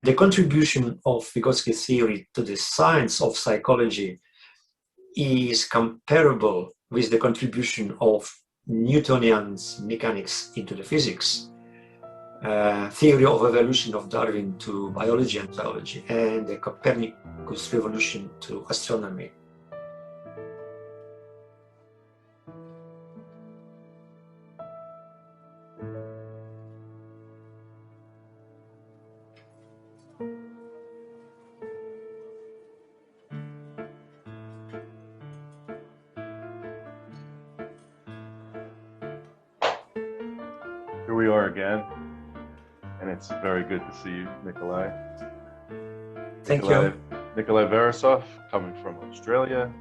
the contribution of Vygotsky theory to the science of psychology is comparable with the contribution of Newtonian's mechanics into the physics, theory of evolution of Darwin to biology and biology, and the Copernicus revolution to astronomy. Here we are again, and it's very good to see you, Nikolai. Thank you. Nikolai Veresov, coming from Australia,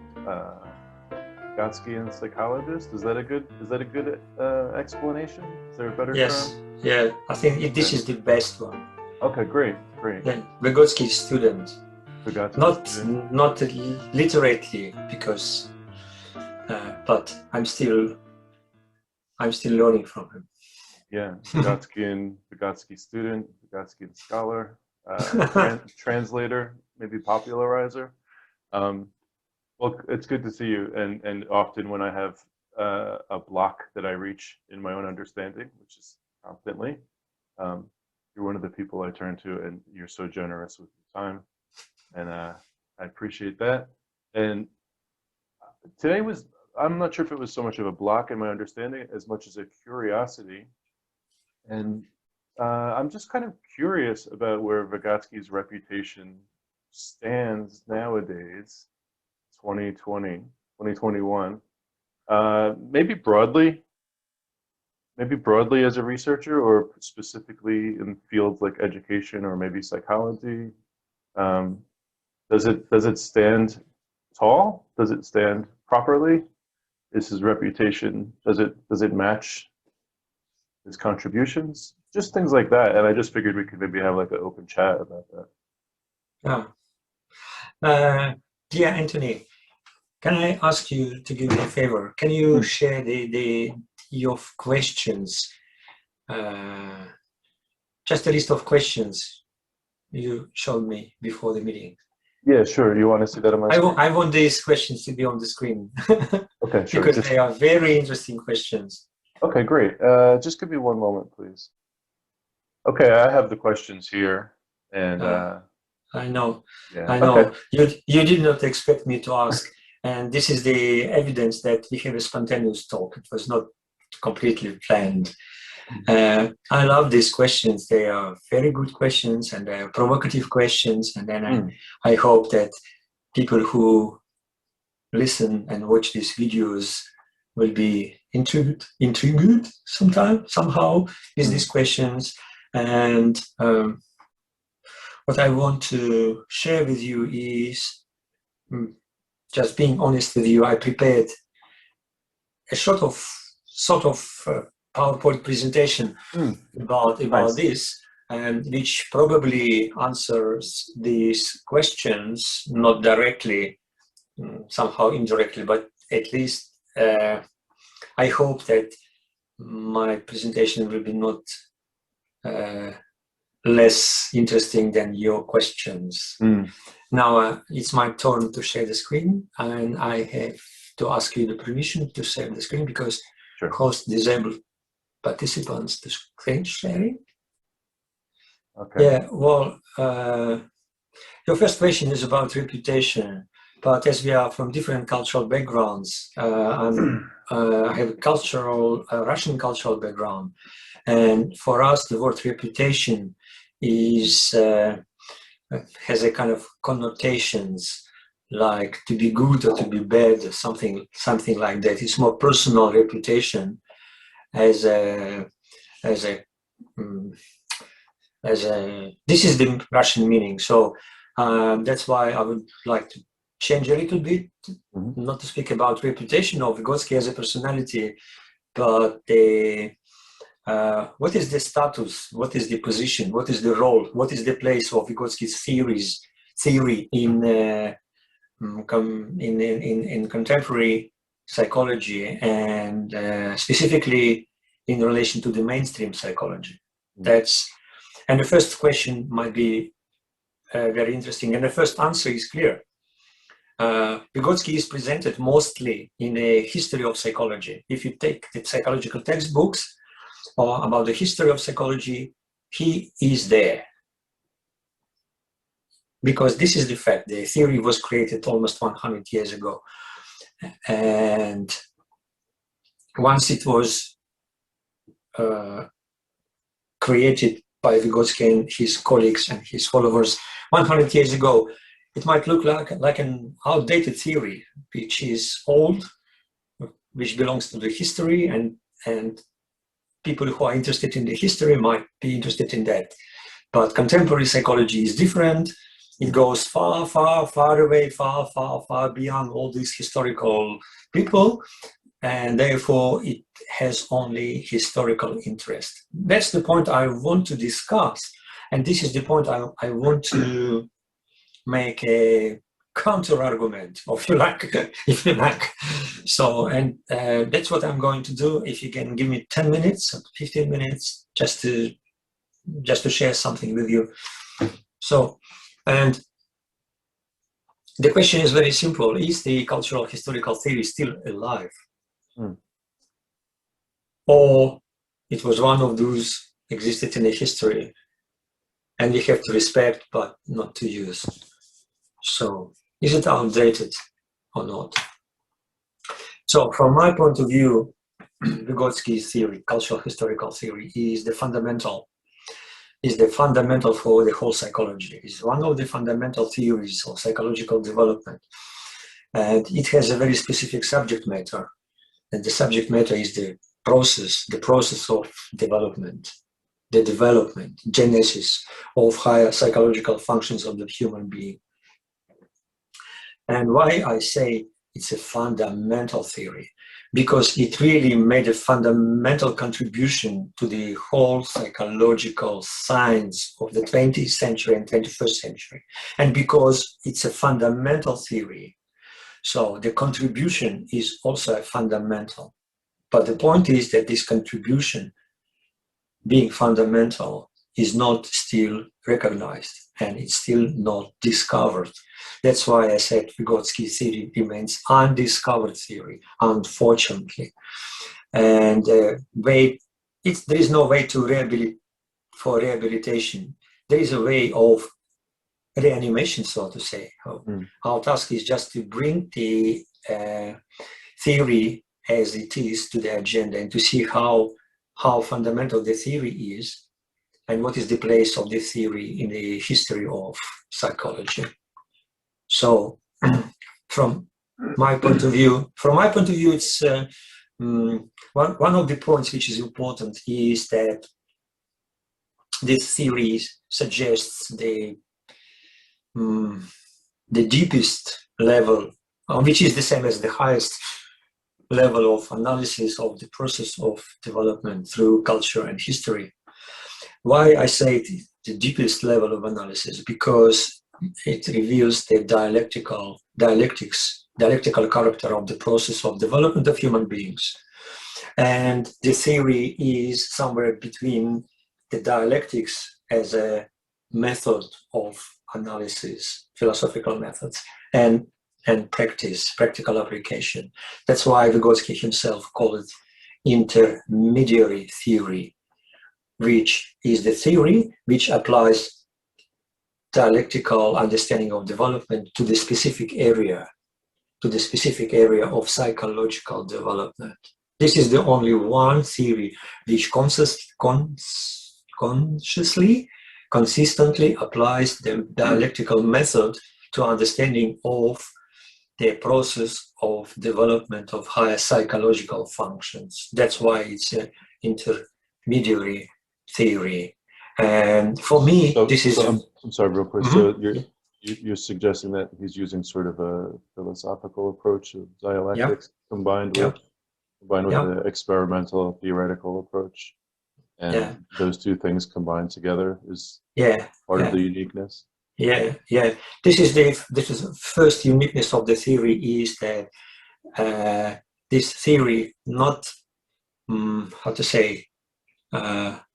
Vygotskian psychologist. Is that a good explanation? Is there a better term? Yeah, I think this is the best one. Okay, great. Yeah, Vygotsky student. Vygotsky not literally, because, but I'm still learning from him. Yeah, Vygotsky student, Vygotskian scholar, translator, maybe popularizer. Well, it's good to see you. And often when I have a block that I reach in my own understanding, which is constantly, you're one of the people I turn to, and you're so generous with your time, and I appreciate that. And today I'm not sure if it was so much of a block in my understanding as much as a curiosity. And I'm just kind of curious about where Vygotsky's reputation stands nowadays, 2020, 2021, maybe broadly as a researcher, or specifically in fields like education or maybe psychology. Does it stand tall? Does it stand properly? Is his reputation, does it match his contributions? Just things like that. And I just figured we could maybe have like an open chat about that. Yeah. Dear Anthony, can I ask you to do me a favor? Can you share your questions? Just a list of questions you showed me before the meeting. Yeah, sure. You want to see that on my screen? I want these questions to be on the screen. Okay, sure. Because they are very interesting questions. Okay, great. Just give me one moment, please. Okay, I have the questions here, and I know. yeah. I know. Okay. You did not expect me to ask, and this is the evidence that we have a spontaneous talk. It was not completely planned. I love these questions. They are very good questions, and they are provocative questions. And then I hope that people who listen and watch these videos will be intrigued somehow with these questions. And what I want to share with you is, just being honest with you, I prepared a sort of PowerPoint presentation about Nice. this, and which probably answers these questions, not directly, somehow indirectly, but at least I hope that my presentation will be not less interesting than your questions. Now it's my turn to share the screen, and I have to ask you the permission to share the screen, because host disabled participants to screen sharing. Okay. Yeah, well, your first question is about reputation, but as we are from different cultural backgrounds, I have a Russian cultural background, and for us the word reputation is has a kind of connotations like to be good or to be bad, something like that. It's more personal reputation as a this is the Russian meaning. So that's why I would like to change a little bit, not to speak about reputation of Vygotsky as a personality, but what is the status, what is the position, what is the role, what is the place of Vygotsky's theory in contemporary psychology, and specifically in relation to the mainstream psychology. And the first question might be very interesting. And the first answer is clear. Vygotsky is presented mostly in a history of psychology. If you take the psychological textbooks or about the history of psychology, he is there. Because this is the fact. The theory was created almost 100 years ago. And once it was created by Vygotsky and his colleagues and his followers 100 years ago, it might look like an outdated theory, which is old, which belongs to the history, and people who are interested in the history might be interested in that. But contemporary psychology is different. It goes far, far, far away, far, far, far beyond all these historical people, and therefore it has only historical interest. That's the point I want to discuss, and this is the point I want to make a counter argument, if you like. So, and that's what I'm going to do. If you can give me 10 minutes, 15 minutes, just to share something with you. So, and the question is very simple: is the cultural historical theory still alive, or it was one of those existed in the history, and we have to respect but not to use? So, is it outdated or not? So, from my point of view, Vygotsky's theory, cultural historical theory, is the fundamental for the whole psychology. It's one of the fundamental theories of psychological development. And it has a very specific subject matter. And the subject matter is the process of development, the development, genesis of higher psychological functions of the human being. And why I say it's a fundamental theory, because it really made a fundamental contribution to the whole psychological science of the 20th century and 21st century. And because it's a fundamental theory, so the contribution is also fundamental. But the point is that this contribution, being fundamental, is not still recognized, and it's still not discovered. That's why I said Vygotsky theory remains undiscovered theory, unfortunately. And there is no way to rehabilitation. There is a way of reanimation, so to say. Our task is just to bring the theory as it is to the agenda and to see how fundamental the theory is, and what is the place of the theory in the history of psychology. So, from my point of view, it's one of the points which is important is that this theory suggests the deepest level, which is the same as the highest level of analysis of the process of development through culture and history. Why I say the deepest level of analysis? Because it reveals the dialectical character of the process of development of human beings. And the theory is somewhere between the dialectics as a method of analysis, philosophical methods, and practical application. That's why Vygotsky himself called it intermediary theory, which is the theory which applies dialectical understanding of development to the specific area of psychological development. This is the only one theory which consistently applies the dialectical method to understanding of the process of development of higher psychological functions. That's why it's an intermediary theory. And for me, I'm sorry, real quick. So you're suggesting that he's using sort of a philosophical approach of dialectics combined with the experimental theoretical approach, and those two things combined together is part of the uniqueness. This is the first uniqueness of the theory, is that this theory not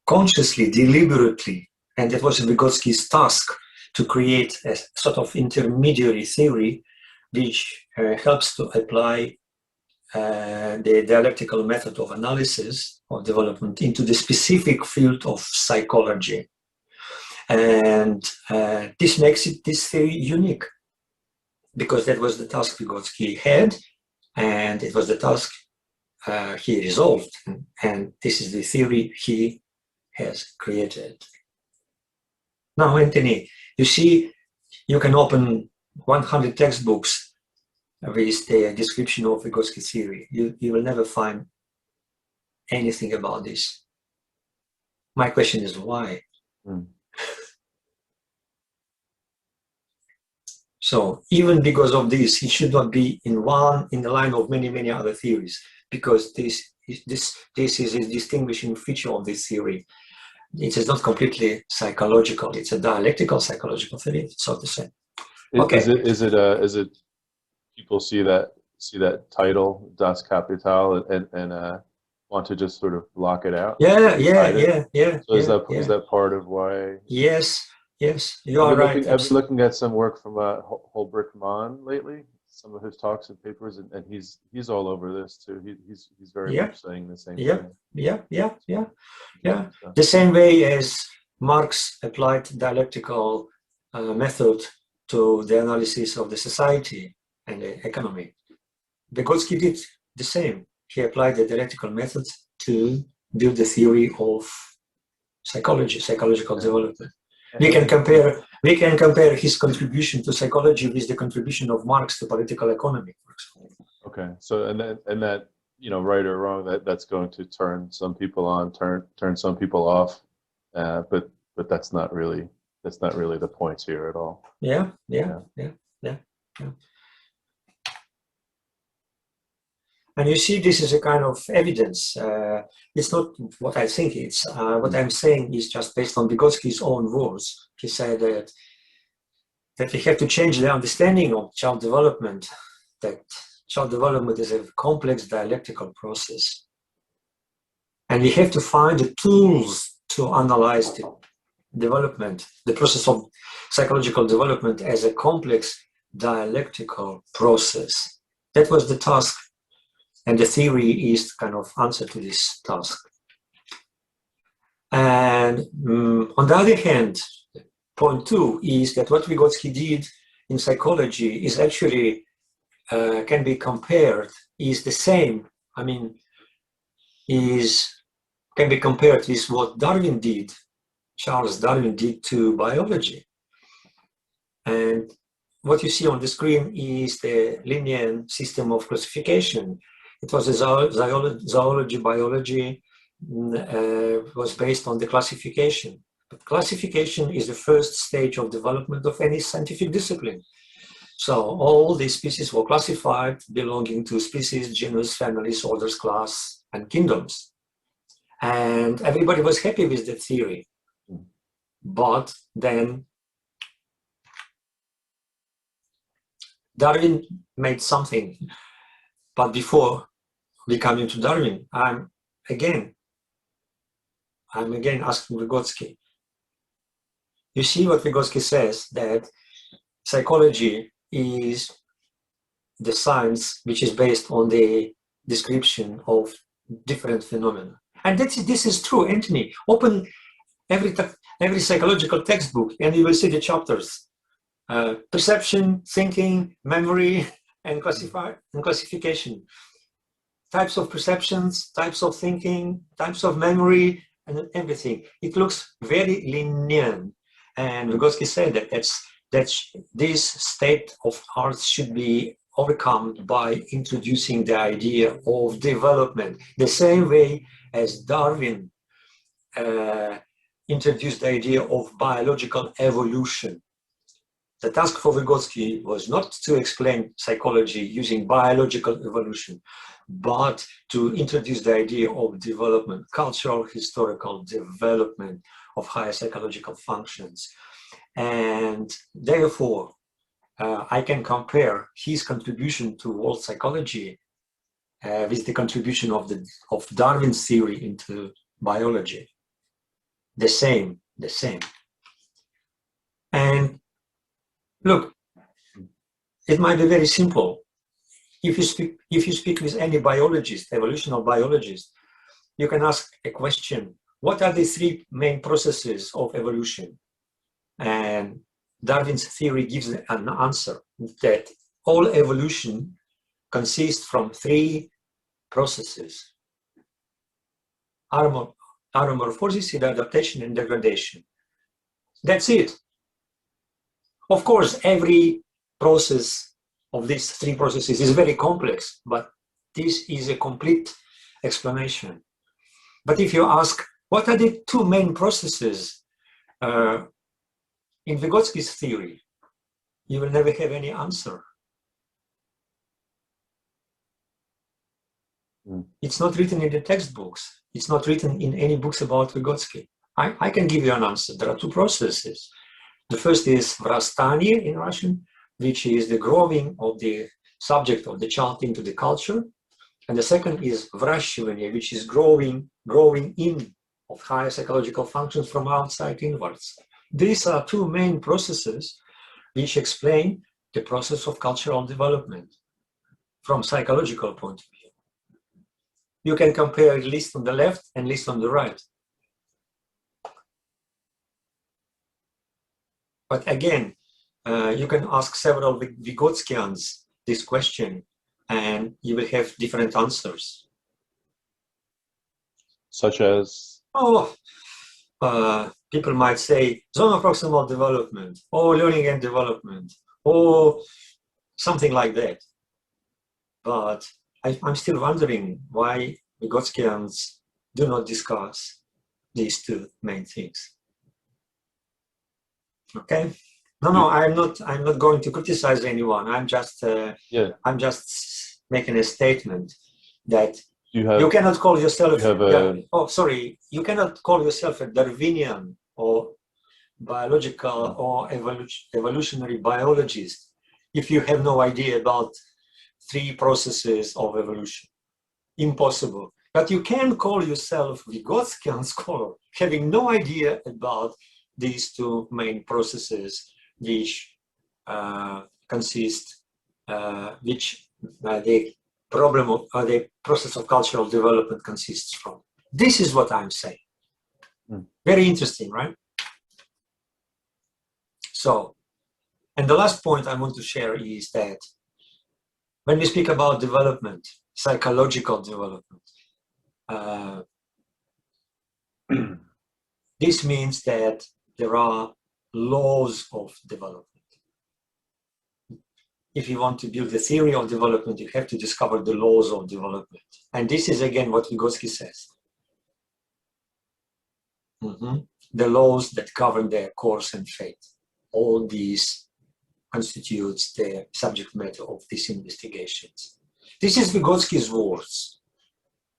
consciously, deliberately, and that was Vygotsky's task to create a sort of intermediary theory which helps to apply the dialectical method of analysis of development into the specific field of psychology. And this makes this theory unique, because that was the task Vygotsky had, and it was the task he resolved, and this is the theory he has created. Now, Anthony, you see, you can open 100 textbooks with the description of Vygotsky theory. You will never find anything about this. My question is why? So even because of this, it should not be in the line of many other theories, because this is a distinguishing feature of this theory. It is not completely psychological; it's a dialectical psychological theory, so to say. Okay. Is it people see that title Das Kapital and want to just sort of block it out? Yeah. So is that part of why? Yes, you are right. I've been looking at some work from Holbrich Mann lately, some of his talks and papers, and he's all over this too. He's very much saying the same thing. Yeah. The same way as Marx applied dialectical method to the analysis of the society and the economy. Vygotsky did the same. He applied the dialectical method to build the theory of psychological development. We can compare his contribution to psychology with the contribution of Marx to political economy, for example. Okay, so and that right or wrong, that's going to turn some people on, turn some people off, but that's not really the point here at all. Yeah. And you see, this is a kind of evidence. It's not what I think it's. What I'm saying is just based on Vygotsky's own words. He said that we have to change the understanding of child development, that child development is a complex dialectical process. And we have to find the tools to analyze the development, the process of psychological development as a complex dialectical process. That was the task. And the theory is kind of answer to this task. And on the other hand, point two is that what Vygotsky did in psychology is actually can be compared, is the same. I mean, can be compared with what Darwin did, Charles Darwin did to biology. And what you see on the screen is the Linnean system of classification. It was a zoology, biology, was based on the classification. But classification is the first stage of development of any scientific discipline. So all these species were classified belonging to species, genus, families, orders, class, and kingdoms. And everybody was happy with that theory. But then Darwin made something. But before we come into Darwin, I'm again asking Vygotsky. You see what Vygotsky says, that psychology is the science which is based on the description of different phenomena. And this is true, Anthony. Open every psychological textbook and you will see the chapters. Perception, thinking, memory, and classification. Types of perceptions, types of thinking, types of memory, and everything. It looks very Linnean. And Vygotsky said that this state of art should be overcome by introducing the idea of development, the same way as Darwin introduced the idea of biological evolution. The task for Vygotsky was not to explain psychology using biological evolution, but to introduce the idea of development, cultural, historical development of higher psychological functions. And therefore, I can compare his contribution to world psychology with the contribution of Darwin's theory into biology. The same. And look, it might be very simple. If you speak with any biologist, evolutionary biologist, you can ask a question: what are the three main processes of evolution? And Darwin's theory gives an answer that all evolution consists from three processes: anamorphosis, adaptation, and degradation. That's it. Of course, every process of these three processes is very complex, but this is a complete explanation. But if you ask, what are the two main processes in Vygotsky's theory, you will never have any answer. It's not written in the textbooks. It's not written in any books about Vygotsky. I can give you an answer. There are two processes. The first is vrastanie in Russian, which is the growing of the subject of the child into the culture. And the second is vrashivание, which is growing in of higher psychological functions from outside inwards. These are two main processes which explain the process of cultural development from psychological point of view. You can compare list on the left and list on the right. But again, you can ask several Vygotskians this question and you will have different answers. Such as? People might say zone of proximal development, or learning and development, or something like that. But I'm still wondering why Vygotskians do not discuss these two main things. Okay? No, I'm not going to criticize anyone. I'm just making a statement that you cannot call yourself you cannot call yourself a Darwinian or biological or evolutionary biologist if you have no idea about three processes of evolution. Impossible. But you can call yourself Vygotskian scholar having no idea about these two main processes which consist the problem of the process of cultural development consists from. This is what I'm saying. Very interesting, right? So, and the last point I want to share is that when we speak about development, psychological development, this means that there are laws of development. If you want to build a theory of development, you have to discover the laws of development. And this is again what Vygotsky says. The laws that govern their course and fate. All these constitutes the subject matter of these investigations. This is Vygotsky's words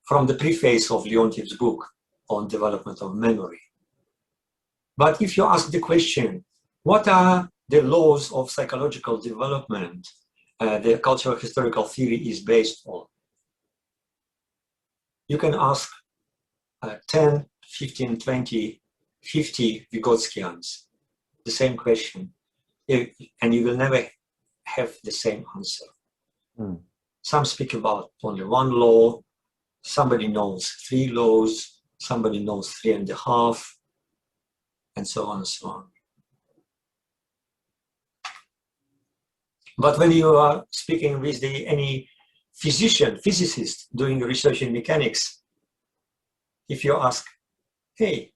from the preface of Leontiev's book on development of memory. But if you ask the question, what are the laws of psychological development the cultural historical theory is based on? You can ask 10, 15, 20, 50 Vygotskians the same question, and you will never have the same answer. Some speak about only one law, somebody knows 3 laws, somebody knows 3.5, and so on and so on. But when you are speaking with any physicist doing research in mechanics, if you ask, hey,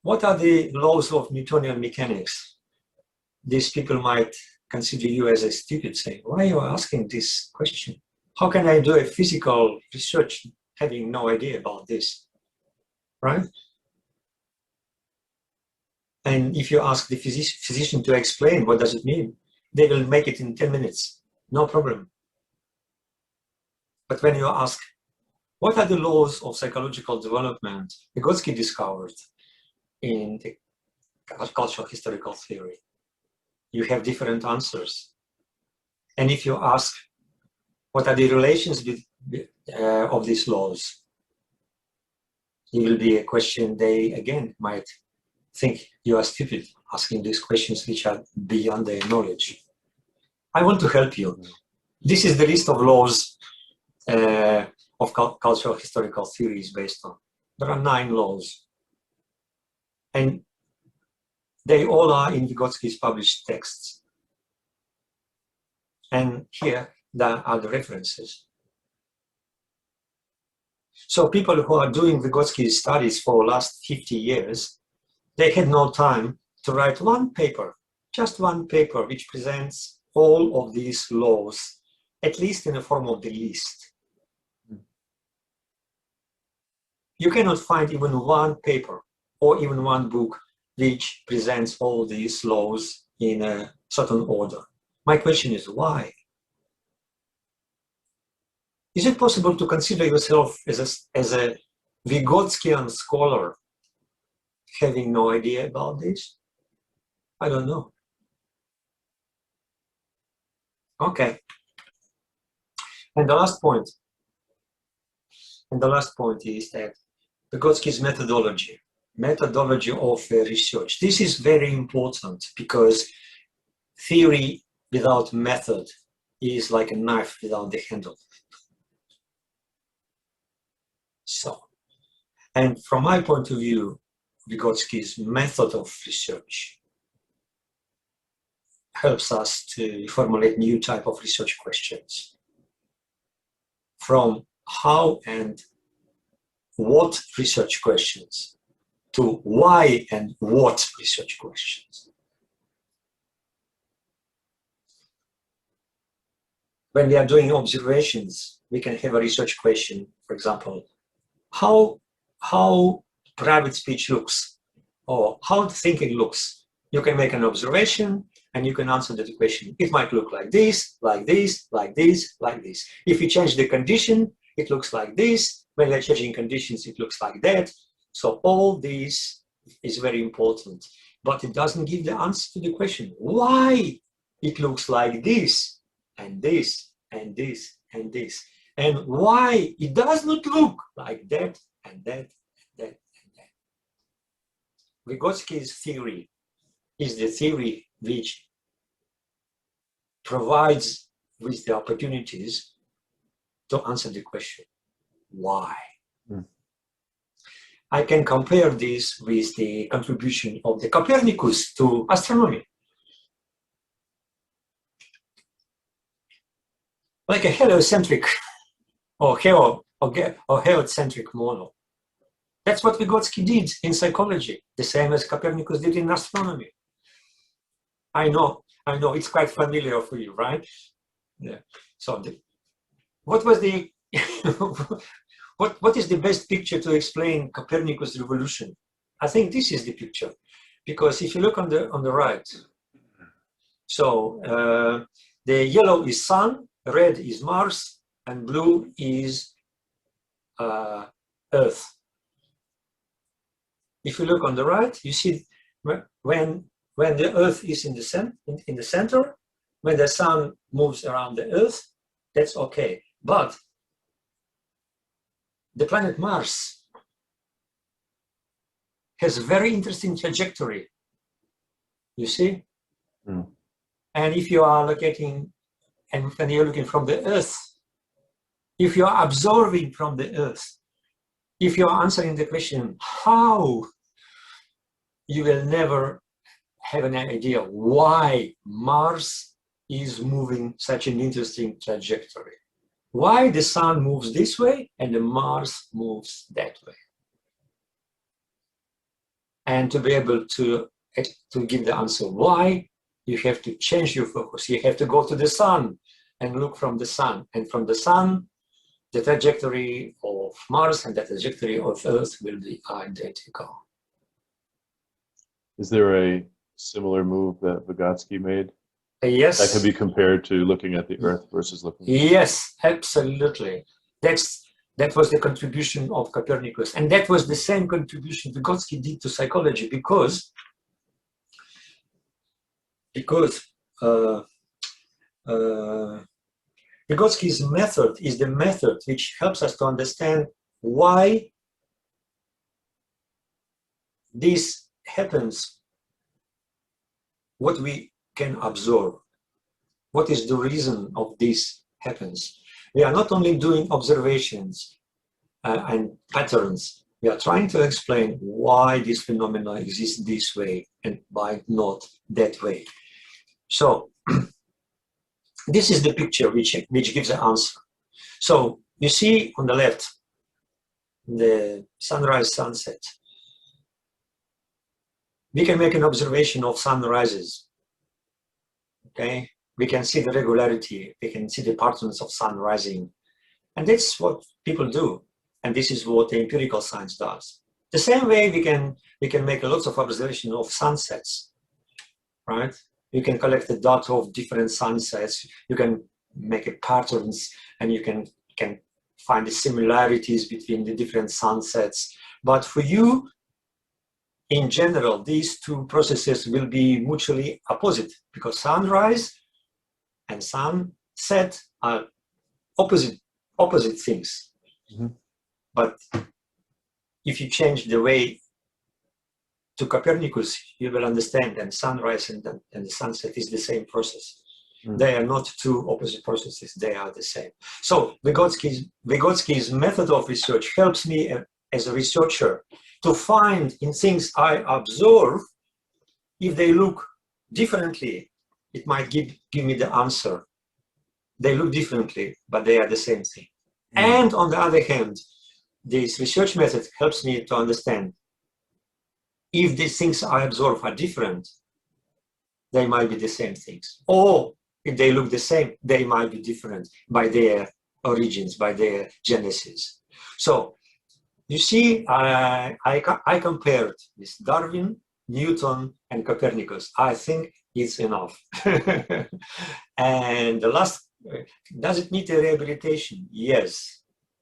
what are the laws of Newtonian mechanics? These people might consider you as a stupid, saying, why are you asking this question? How can I do a physical research having no idea about this, right? And if you ask the physician to explain what does it mean, they will make it in 10 minutes, no problem. But when you ask, what are the laws of psychological development Vygotsky discovered in the cultural historical theory? You have different answers. And if you ask, what are the relations of these laws? It will be a question they, again, might think you are stupid asking these questions which are beyond their knowledge. I want to help you. This is the list of laws of cultural historical theories based on. There are 9 laws. And they all are in Vygotsky's published texts. And here there are the references. So people who are doing Vygotsky's studies for the last 50 years, they had no time to write one paper, just one paper, which presents all of these laws, at least in the form of the list. You cannot find even one paper or even one book which presents all these laws in a certain order. My question is why? Is it possible to consider yourself as a Vygotskian scholar having no idea about this? I don't know. Okay. And the last point is that Vygotsky's methodology of research. This is very important because theory without method is like a knife without the handle. So, and from my point of view, Vygotsky's method of research helps us to formulate new type of research questions. From how and what research questions to why and what research questions. When we are doing observations, we can have a research question, for example, how private speech looks, or how thinking looks. You can make an observation and you can answer that question. It might look like this, like this, like this, like this. If you change the condition, it looks like this. When you're changing conditions, it looks like that. So all this is very important, but it doesn't give the answer to the question why it looks like this and this and this and this, and why it does not look like that and that and that and that. Vygotsky's theory is the theory which provides with the opportunities to answer the question why. I can compare this with the contribution of the Copernicus to astronomy. Like a heliocentric or heliocentric model. That's what Vygotsky did in psychology, the same as Copernicus did in astronomy. I know, it's quite familiar for you, right? Yeah. So, what was the what is the best picture to explain Copernicus' revolution? I think this is the picture, because if you look on the right, so the yellow is Sun, red is Mars, and blue is Earth. If you look on the right, you see when the Earth is in the center, when the Sun moves around the Earth, that's okay. But the planet Mars has a very interesting trajectory, you see? Mm. And if you are looking, and when you're looking from the Earth, if you are observing from the Earth, if you are answering the question, how, you will never have an idea why Mars is moving such an interesting trajectory. Why the Sun moves this way and the Mars moves that way. And to be able to give the answer why, you have to change your focus. You have to go to the Sun and look from the Sun. And from the Sun, the trajectory of Mars and the trajectory of Earth will be identical. Is there a similar move that Vygotsky made? Yes. That could be compared to looking at the Earth versus looking at Yes, absolutely. That was the contribution of Copernicus. And that was the same contribution Vygotsky did to psychology because Vygotsky's method is the method which helps us to understand why this happens what we can observe. What is the reason of this happens? We are not only doing observations and patterns, we are trying to explain why this phenomenon exists this way and why not that way. So this is the picture which gives an answer. So you see on the left, the sunrise, sunset. We can make an observation of sunrises, okay? We can see the regularity, we can see the patterns of sun rising. And that's what people do. And this is what the empirical science does. The same way we can make lots of observation of sunsets, right? You can collect the data of different sunsets, you can make a patterns, and you can find the similarities between the different sunsets. But for you, in general, these two processes will be mutually opposite, because sunrise and sunset are opposite things. Mm-hmm. But if you change the way to Copernicus, you will understand that sunrise and the sunset is the same process. Mm-hmm. They are not two opposite processes, they are the same. So Vygotsky's method of research helps me as a researcher to find in things I observe, if they look differently, it might give me the answer. They look differently, but they are the same thing. Mm-hmm. And on the other hand, this research method helps me to understand if these things I observe are different, they might be the same things. Or if they look the same, they might be different by their origins, by their genesis. So you see, I compared this Darwin, Newton, and Copernicus. I think it's enough. And the last, does it need a rehabilitation? Yes,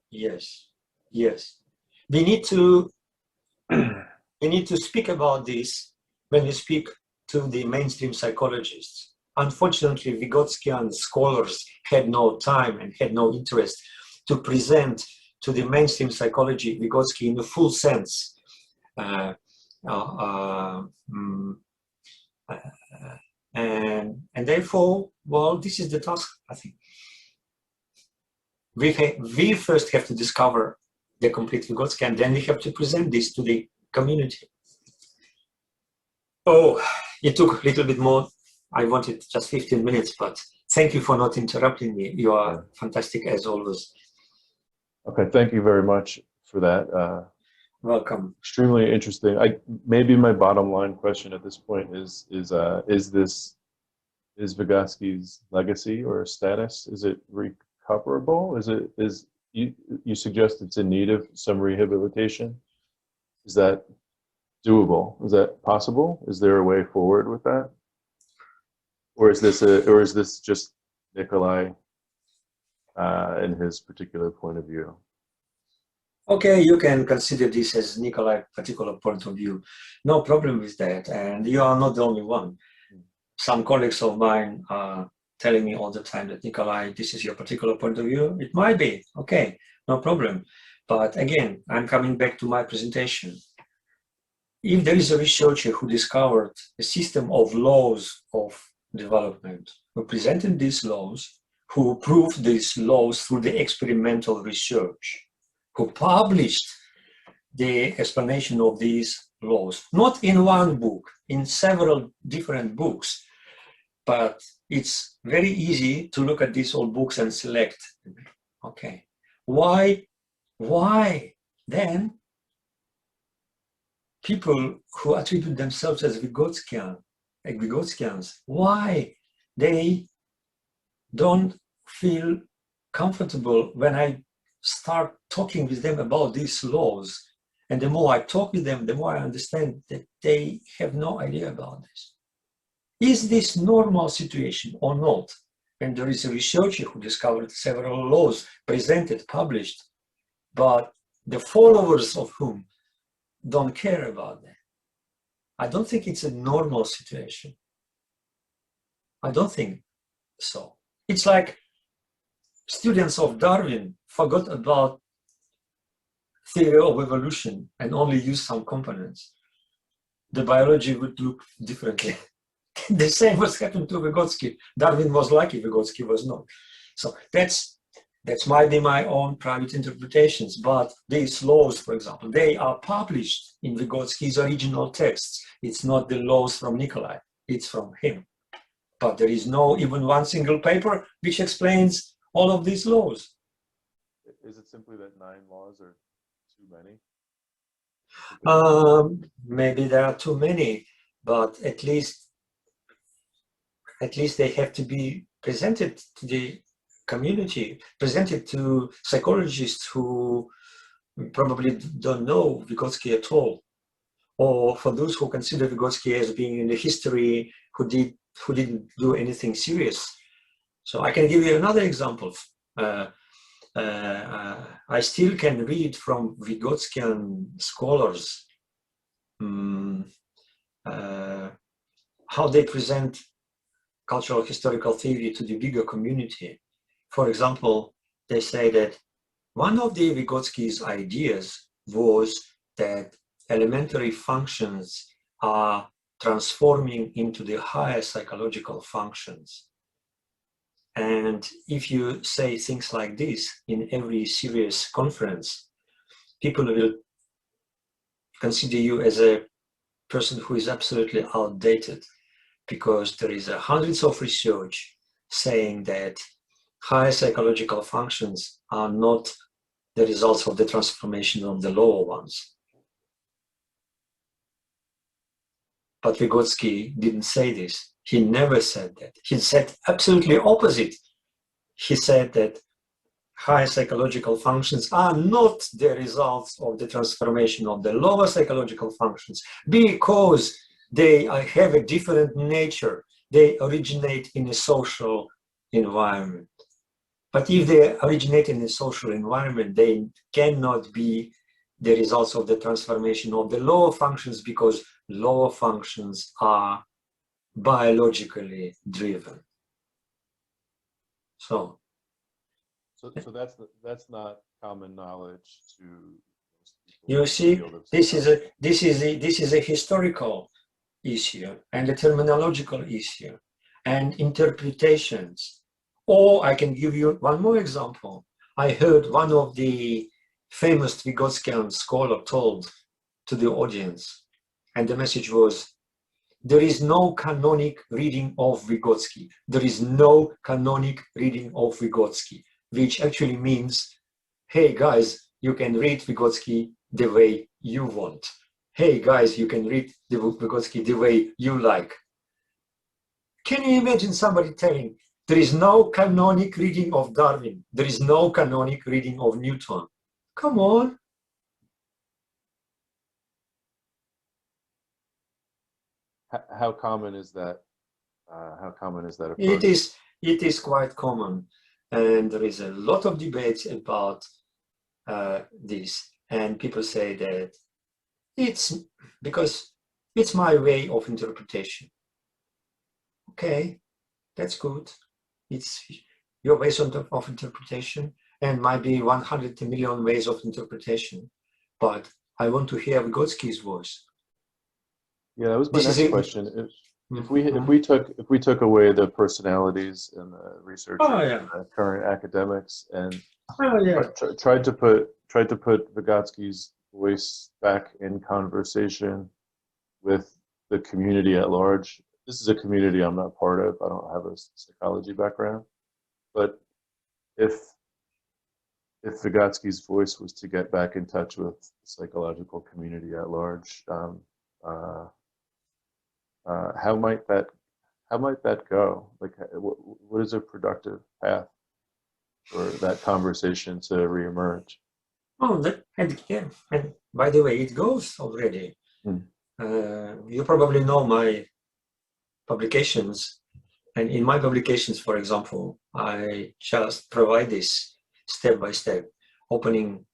yes, yes. We need to speak about this when we speak to the mainstream psychologists. Unfortunately, Vygotskian scholars had no time and had no interest to present to the mainstream psychology Vygotsky in the full sense. And therefore, well, this is the task, I think. We first have to discover the complete Vygotsky, and then we have to present this to the community. Oh, it took a little bit more. I wanted just 15 minutes, but thank you for not interrupting me. You are fantastic as always. Okay, thank you very much for that. Welcome. Extremely interesting. Maybe my bottom line question at this point is Vygotsky's legacy or status, is it recoverable? Is you suggest it's in need of some rehabilitation? Is that doable? Is that possible? Is there a way forward with that? Or is this just Nikolai in his particular point of view? Okay, you can consider this as Nikolai's particular point of view. No problem with that, and you are not the only one. Some colleagues of mine are telling me all the time that, Nikolai, this is your particular point of view. It might be, okay, no problem. But again, I'm coming back to my presentation. If there is a researcher who discovered a system of laws of development, who presented these laws, who proved these laws through the experimental research, who published the explanation of these laws, not in one book, in several different books, but it's very easy to look at these old books and select, okay, why then people who attribute themselves as Vygotskians, why they don't feel comfortable when I start talking with them about these laws? And the more I talk with them, the more I understand that they have no idea about this. Is this normal situation or not? And there is a researcher who discovered several laws, presented, published, but the followers of whom don't care about that. I don't think it's a normal situation. I don't think so. It's like students of Darwin forgot about theory of evolution and only use some components. The biology would look differently. The same was happened to Vygotsky. Darwin was lucky, Vygotsky was not. So that's might be my own private interpretations, but these laws, for example, they are published in Vygotsky's original texts. It's not the laws from Nikolai, it's from him. But there is no even one single paper which explains all of these laws. Is it simply that 9 laws are too many? Maybe there are too many, but at least they have to be presented to the community, presented to psychologists who probably don't know Vygotsky at all, or for those who consider Vygotsky as being in the history who didn't do anything serious. So I can give you another example. I still can read from Vygotskian scholars how they present cultural historical theory to the bigger community. For example, they say that one of the Vygotsky's ideas was that elementary functions are transforming into the higher psychological functions. And if you say things like this in every serious conference, people will consider you as a person who is absolutely outdated, because there is hundreds of research saying that higher psychological functions are not the results of the transformation of the lower ones. But Vygotsky didn't say this. He never said that. He said absolutely opposite. He said that higher psychological functions are not the results of the transformation of the lower psychological functions, because they have a different nature. They originate in a social environment. But if they originate in a social environment, they cannot be the results of the transformation of the lower functions, because lower functions are biologically driven. So that's not common knowledge to most people. You see, this is a historical issue and a terminological issue and interpretations. Or I can give you one more example. I heard one of the famous Vygotskian scholars told to the audience, and the message was, there is no canonic reading of Vygotsky. There is no canonic reading of Vygotsky, which actually means, hey guys, you can read Vygotsky the way you want. Hey guys, you can read Vygotsky the way you like. Can you imagine somebody telling, there is no canonic reading of Darwin, there is no canonic reading of Newton? Come on. How common is that? How common is that approach? It is quite common, and there is a lot of debates about this. And people say that it's because it's my way of interpretation. Okay, that's good. It's your ways of interpretation, and might be 100 million ways of interpretation. But I want to hear Vygotsky's voice. Yeah, that was my next question. If we took away the personalities and the researchers and the current academics and tried to put Vygotsky's voice back in conversation with the community at large. This is a community I'm not part of. I don't have a psychology background, but if Vygotsky's voice was to get back in touch with the psychological community at large, how might that go? Like, what is a productive path for that conversation to reemerge? Oh, and by the way, it goes already. You probably know my publications, and in my publications, for example, I just provide this step by step, opening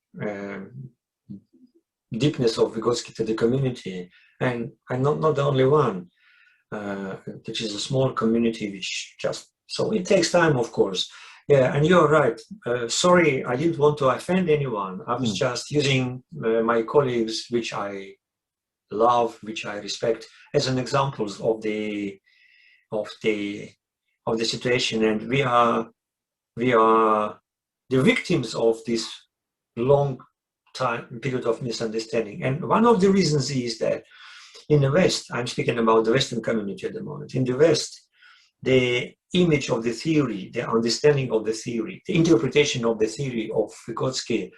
deepness of Vygotsky to the community, and I'm not the only one. Which is a small community, which so it takes time, of course. Yeah, and you're right. Sorry, I didn't want to offend anyone. I was just using my colleagues, which I love, which I respect, as an examples of the the situation, and we are the victims of this long time period of misunderstanding. And one of the reasons is that in the West, I'm speaking about the Western community at the moment, in the West, the image of the theory, the understanding of the theory, the interpretation of the theory of Vygotsky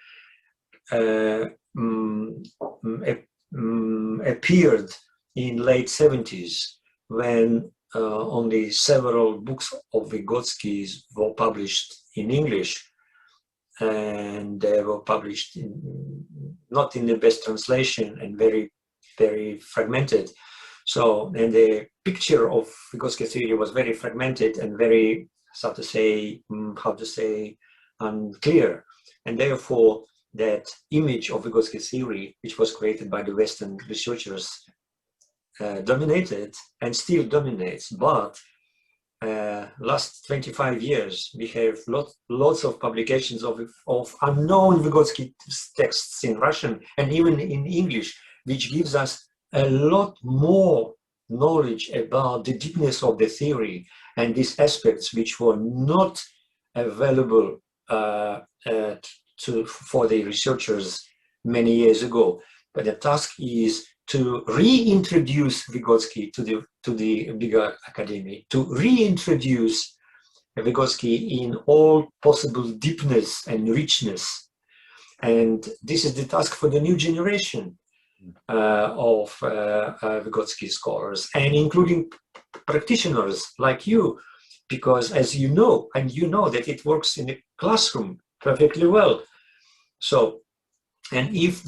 appeared in late 70s, when only several books of Vygotsky's were published in English, and they were published not in the best translation and very, very fragmented. So, and the picture of Vygotsky theory was very fragmented and very, unclear. And therefore, that image of Vygotsky theory, which was created by the Western researchers, dominated and still dominates. But last 25 years, we have lots of publications of unknown Vygotsky texts in Russian and even in English, which gives us a lot more knowledge about the deepness of the theory and these aspects which were not available for the researchers many years ago. But the task is to reintroduce Vygotsky to the bigger academy, to reintroduce Vygotsky in all possible deepness and richness. And this is the task for the new generation of Vygotsky scholars, and including practitioners like you, because as you know, and you know that it works in the classroom perfectly well. So, and if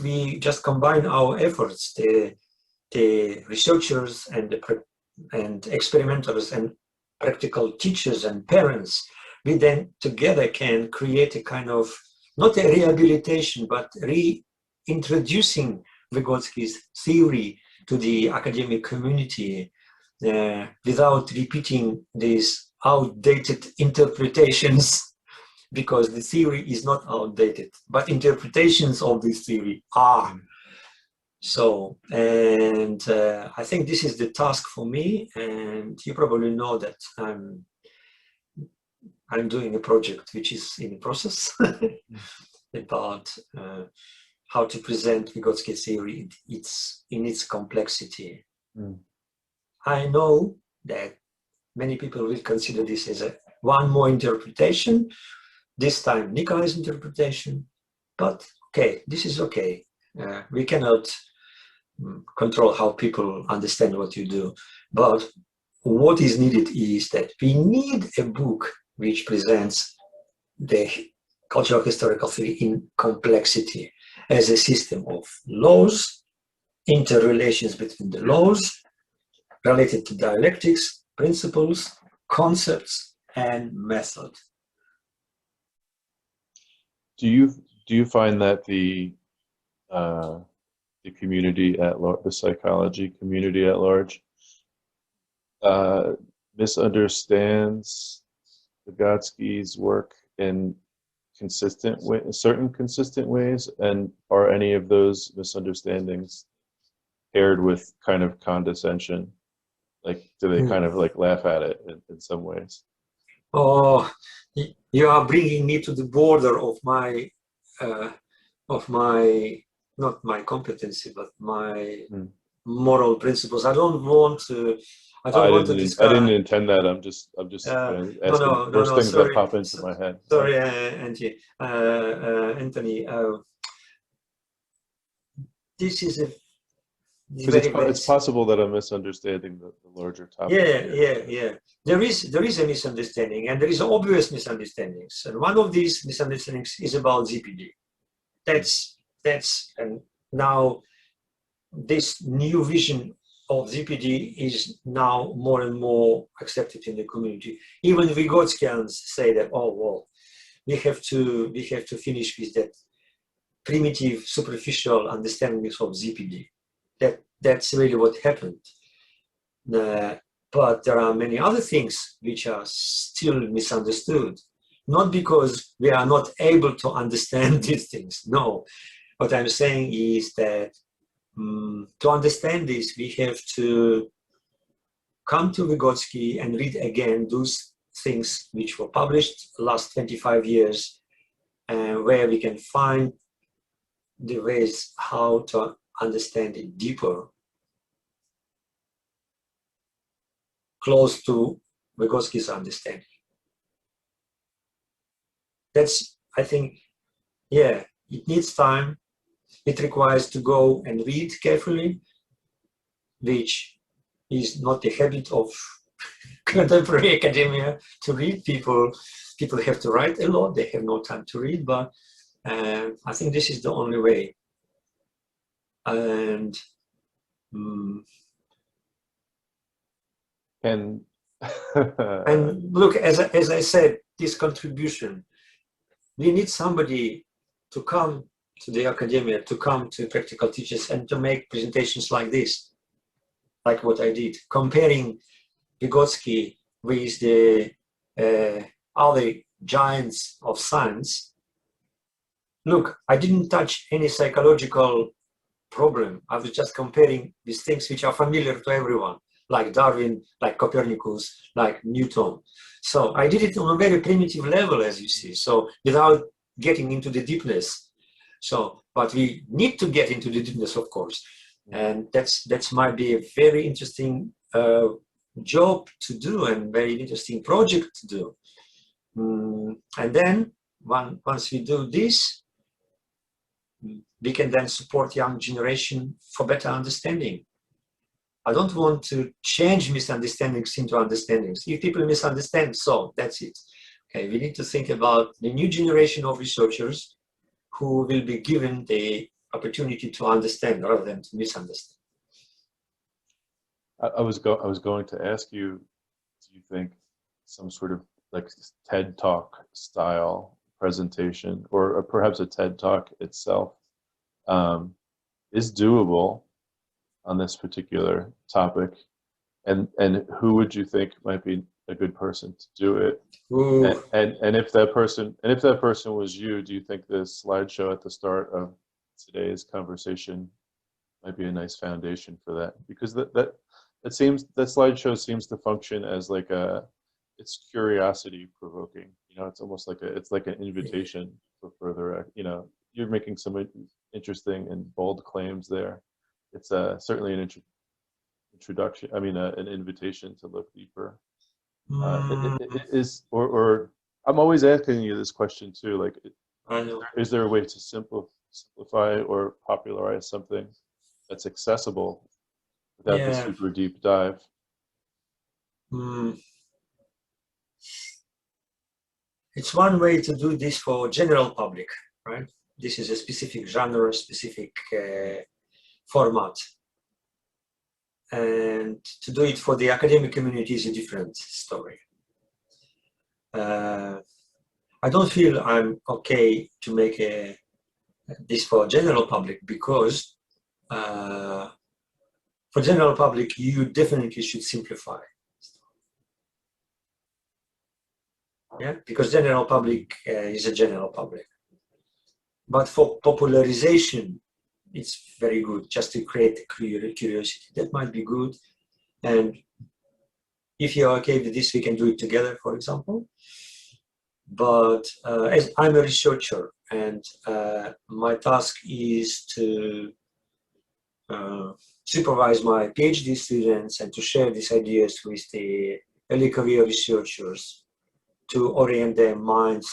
we just combine our efforts, the researchers and experimenters and practical teachers and parents, we then together can create a kind of, not a rehabilitation, but reintroducing Vygotsky's theory to the academic community without repeating these outdated interpretations, because the theory is not outdated, but interpretations of this theory are. So, and I think this is the task for me, and you probably know that I'm doing a project which is in process about how to present Vygotsky theory in its complexity. I know that many people will consider this as one more interpretation, this time Nikolai's interpretation, but okay, this is okay. We cannot control how people understand what you do, but what is needed is that we need a book which presents the cultural historical theory in complexity as a system of laws, interrelations between the laws, related to dialectics, principles, concepts, and method. Do you find that the community at large, the psychology community at large, misunderstands Vygotsky's work in certain consistent ways, and are any of those misunderstandings paired with kind of condescension? Like, do they kind of like laugh at it in some ways? Oh, you are bringing me to the border of my not my competency, but my moral principles. I don't want to discuss. I didn't intend that. I'm just asking first things sorry, that pop into my head. Sorry, Anthony. This is it's possible that I'm misunderstanding the larger topic. Yeah. There is a misunderstanding, and there is obvious misunderstandings. And one of these misunderstandings is about ZPD. And now this new vision of ZPD is now more and more accepted in the community. Even Vygotskians say that, oh well, we have to finish with that primitive, superficial understandings of ZPD. That's really what happened. But there are many other things which are still misunderstood. Not because we are not able to understand these things. No, what I'm saying is that to understand this, we have to come to Vygotsky and read again those things which were published last 25 years, where we can find the ways how to understand it deeper, close to Vygotsky's understanding. That's, I think, yeah, it needs time. It requires to go and read carefully, which is not the habit of contemporary academia to read. People have to write a lot. They have no time to read, but I think this is the only way. And And look, as I said, this contribution, we need somebody to come to the academia, to come to practical teachers and to make presentations like this, like what I did, comparing Vygotsky with the other giants of science. Look, I didn't touch any psychological problem. I was just comparing these things which are familiar to everyone, like Darwin, like Copernicus, like Newton. So I did it on a very primitive level, as you see, so without getting into the deepness. So, but we need to get into the deepness, of course. And that's might be a very interesting job to do and very interesting project to do. And then once we do this, we can then support young generation for better understanding. I don't want to change misunderstandings into understandings. If people misunderstand, so that's it. Okay, we need to think about the new generation of researchers who will be given the opportunity to understand rather than to misunderstand. I was going to ask you, do you think some sort of like TED-Talk style presentation, or perhaps a TED-Talk itself, is doable on this particular topic, and who would you think might be a good person to do it? And if that person was you, do you think this slideshow at the start of today's conversation might be a nice foundation for that? Because that slideshow seems to function as like it's curiosity provoking. You know, it's almost like it's like an invitation for further. You know, you're making some interesting and bold claims there. It's certainly an introduction. I mean, an invitation to look deeper. Or I'm always asking you this question too. Like, is there a way to simplify or popularize something that's accessible without the super deep dive? It's one way to do this for general public, right? This is a specific genre, specific format. And to do it for the academic community is a different story. I don't feel I'm okay to make this for general public, because for general public, you definitely should simplify. Yeah, because general public is a general public. But for popularization, it's very good just to create curiosity. That might be good. And if you're okay with this, we can do it together, for example. But as I'm a researcher, and my task is to supervise my PhD students and to share these ideas with the early career researchers, to orient their minds,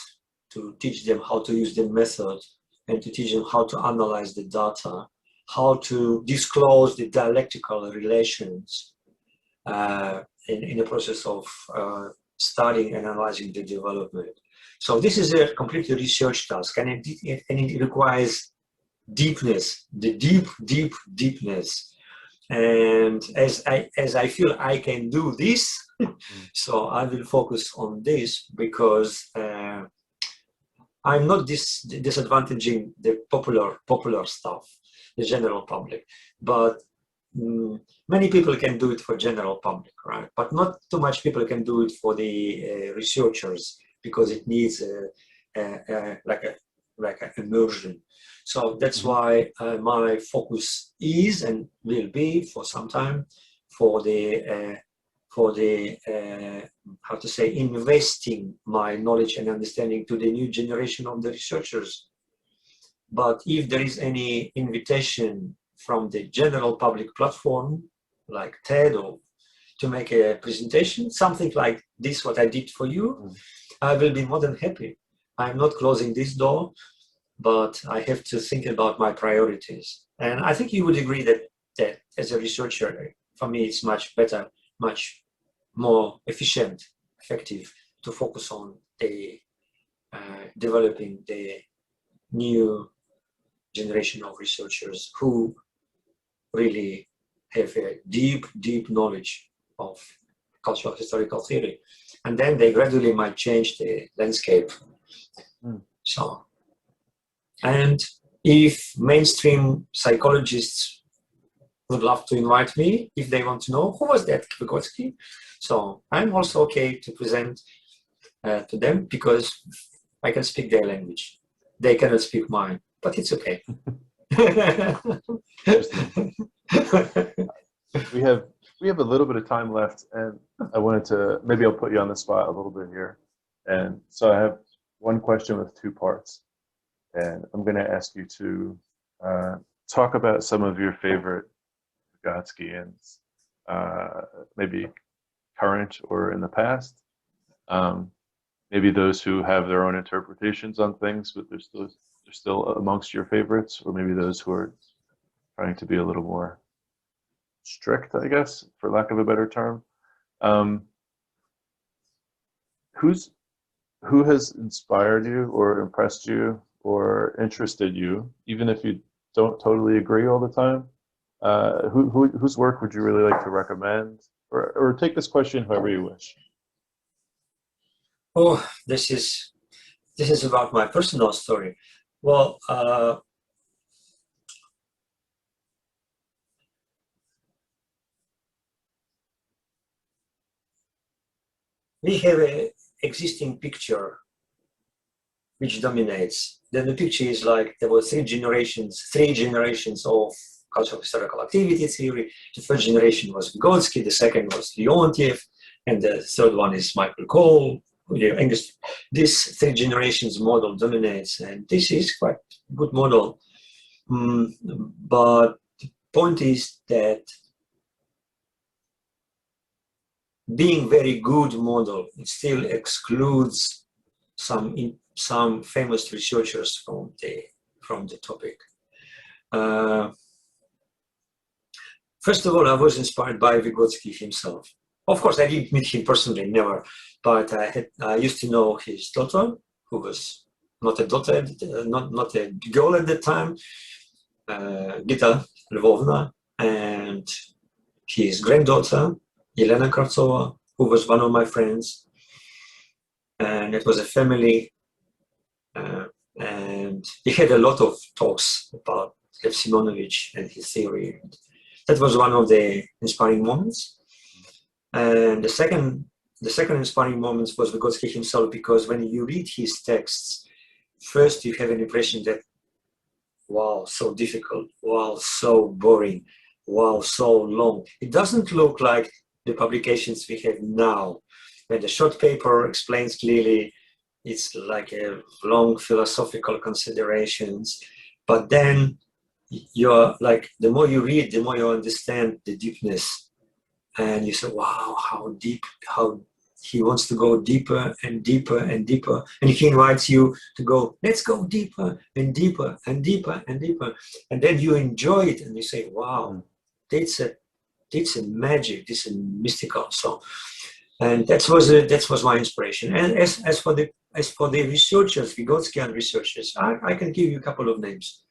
to teach them how to use the method, and to teach them how to analyze the data, how to disclose the dialectical relations in the process of studying and analyzing the development. So this is a completely research task, and it requires deepness, the deepness. And as I feel I can do this, so I will focus on this, because I'm not disadvantaging the popular stuff, the general public, but many people can do it for general public, right? But not too much people can do it for the researchers, because it needs like an immersion. So that's why my focus is and will be for some time for the for the, how to say, investing my knowledge and understanding to the new generation of the researchers. But if there is any invitation from the general public platform, like TED, or to make a presentation, something like this, what I did for you, I will be more than happy. I'm not closing this door, but I have to think about my priorities. And I think you would agree that as a researcher, for me, it's much better, much more efficient, effective to focus on the developing the new generation of researchers who really have a deep, deep knowledge of cultural historical theory. And then they gradually might change the landscape. So, and if mainstream psychologists would love to invite me, if they want to know who was that Vygotsky, so I'm also okay to present to them because I can speak their language. They cannot speak mine, but it's okay. We have a little bit of time left, and I wanted to, maybe I'll put you on the spot a little bit here. And so I have one question with two parts, and I'm going to ask you to talk about some of your favorite Vygotskians, maybe current or in the past. Maybe those who have their own interpretations on things, but they're still amongst your favorites, or maybe those who are trying to be a little more strict, I guess, for lack of a better term. Who has inspired you or impressed you or interested you, even if you don't totally agree all the time? Whose work would you really like to recommend? Or take this question however you wish. Oh, this is about my personal story. Well, we have an existing picture which dominates. Then the picture is like there were three generations of cultural historical activity theory. The first generation was Vygotsky, the second was Leontiev, and the third one is Michael Cole. This three generations model dominates, and this is quite a good model. But the point is that being very good model, it still excludes some famous researchers from the topic. First of all, I was inspired by Vygotsky himself. Of course, I didn't meet him personally, never. But I used to know his daughter, who was not a daughter, not a girl at the time, Gita Lvovna, and his granddaughter, Elena Kravtsova, who was one of my friends. And it was a family. And he had a lot of talks about Lev Simonovich and his theory. That was one of the inspiring moments. And the second inspiring moment was Vygotsky himself, because when you read his texts, first you have an impression that, wow, so difficult, wow, so boring, wow, so long. It doesn't look like the publications we have now, when the short paper explains clearly, it's like a long philosophical considerations, but then you're like, the more you read, the more you understand the deepness. And you say, wow, how deep, how he wants to go deeper and deeper and deeper. And he invites you to go, let's go deeper and deeper and deeper and deeper. And then you enjoy it and you say, wow, that's a magic, this is mystical. So, and that was my inspiration. And as for the researchers, Vygotskian researchers, I can give you a couple of names.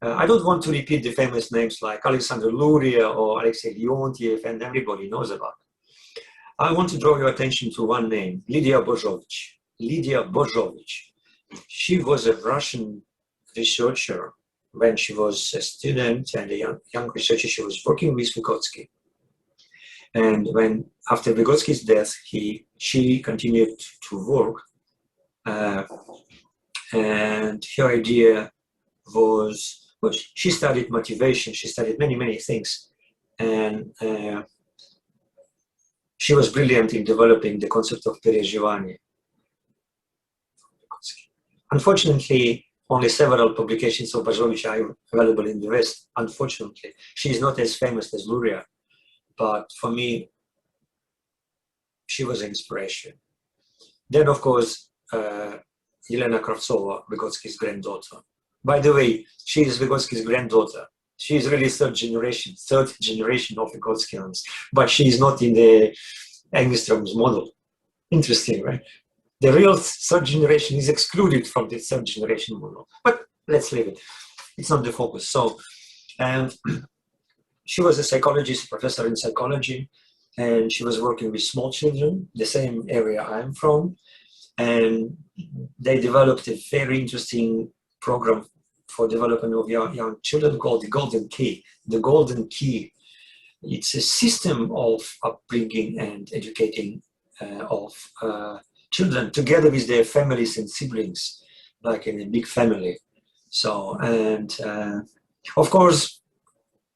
I don't want to repeat the famous names like Alexander Luria or Alexei Leontiev, and everybody knows about it. I want to draw your attention to one name, Lydia Bosovic. Lydia Bosovic. She was a Russian researcher when she was a student and a young researcher. She was working with Vygotsky. And when, after Vygotsky's death, she continued to work. And her idea was, well, she studied motivation, she studied many, many things. And She was brilliant in developing the concept of perigivani. Unfortunately, only several publications of Bosovic are available in the West. Unfortunately, she is not as famous as Luria, but for me, she was an inspiration. Then, of course, Elena Kravtsova, Vygotsky's granddaughter. By the way, she is Vygotsky's granddaughter. She is really third generation of Vygotskians, but she is not in the Engstrom's model. Interesting, right? The real third generation is excluded from the third generation model, but let's leave it. It's not the focus. So, and she was a psychologist, professor in psychology, and she was working with small children, the same area I'm from, and they developed a very interesting program for development of young children called the Golden Key. The Golden Key, it's a system of upbringing and educating of children together with their families and siblings, like in a big family. So, and of course,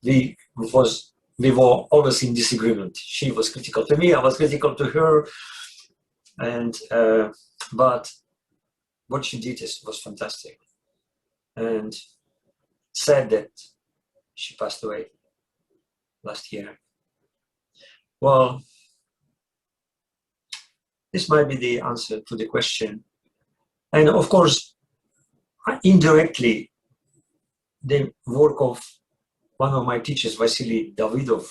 we were always in disagreement. She was critical to me, I was critical to her, and but what she did was fantastic. And sad that she passed away last year. Well, this might be the answer to the question. And of course, indirectly, the work of one of my teachers, Vasily Davydov,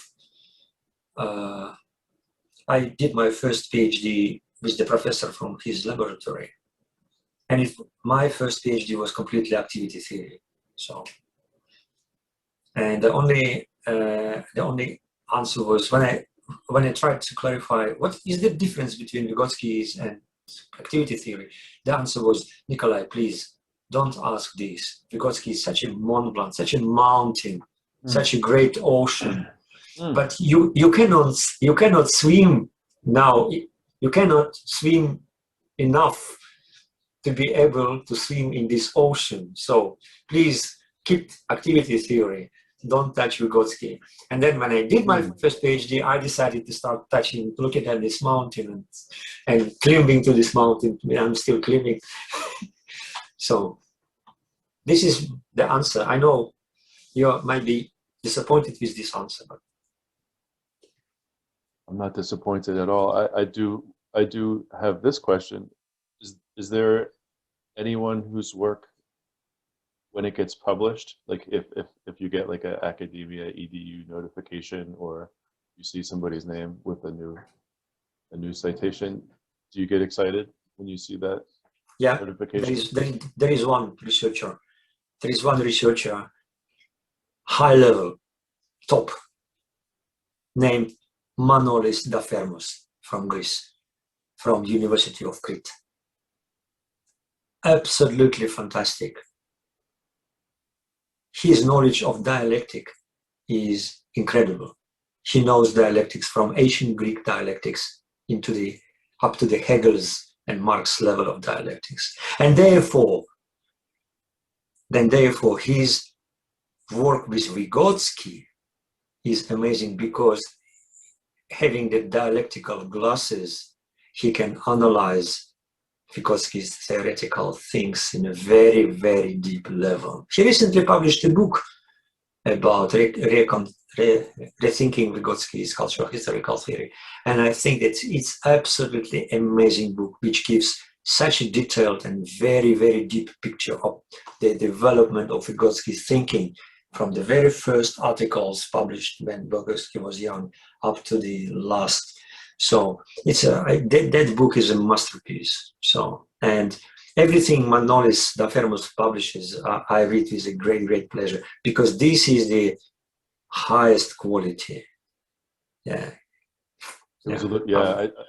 I did my first PhD with the professor from his laboratory. And my first PhD was completely activity theory. So, and the only answer was when I tried to clarify what is the difference between Vygotsky's and activity theory, the answer was, Nikolai, please don't ask this. Vygotsky is such a Mont Blanc, such a mountain, such a great ocean. But you cannot swim now. You cannot swim enough to be able to swim in this ocean. So please keep activity theory. Don't touch Vygotsky. And then when I did my first PhD, I decided to start looking at this mountain and climbing to this mountain. I'm still climbing. So this is the answer. I know you might be disappointed with this answer, but I'm not disappointed at all. I do have this question. Is there anyone whose work, when it gets published, like if you get like an academia edu notification, or you see somebody's name with a new citation, do you get excited when you see that notification? There is one researcher. There is one researcher, high level, top, named Manolis Dafermos from Greece, from University of Crete. Absolutely fantastic. His knowledge of dialectic is incredible. He knows dialectics from ancient Greek dialectics up to the Hegel's and Marx level of dialectics. And therefore his work with Vygotsky is amazing, because having the dialectical glasses, he can analyze Vygotsky's theoretical things in a very, very deep level. He recently published a book about rethinking Vygotsky's cultural historical theory. And I think that it's absolutely amazing book, which gives such a detailed and very, very deep picture of the development of Vygotsky's thinking from the very first articles published when Vygotsky was young up to the last. So it's that book is a masterpiece. So, and everything Manolis Dafermos publishes, I read with a great, great pleasure, because this is the highest quality. Yeah. It was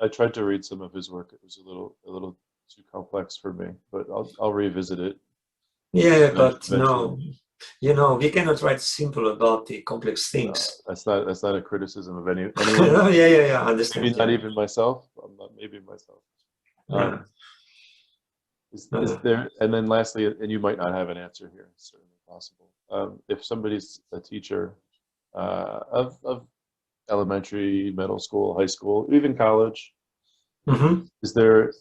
I tried to read some of his work. It was a little too complex for me, but I'll revisit it. Yeah, but no, we cannot write simple about the complex things. That's not a criticism of anyone. Yeah, I understand. Maybe not even myself. Maybe myself. Is there? And then lastly, and you might not have an answer here. It's certainly possible. If somebody's a teacher of elementary, middle school, high school, even college. Mm-hmm. Is there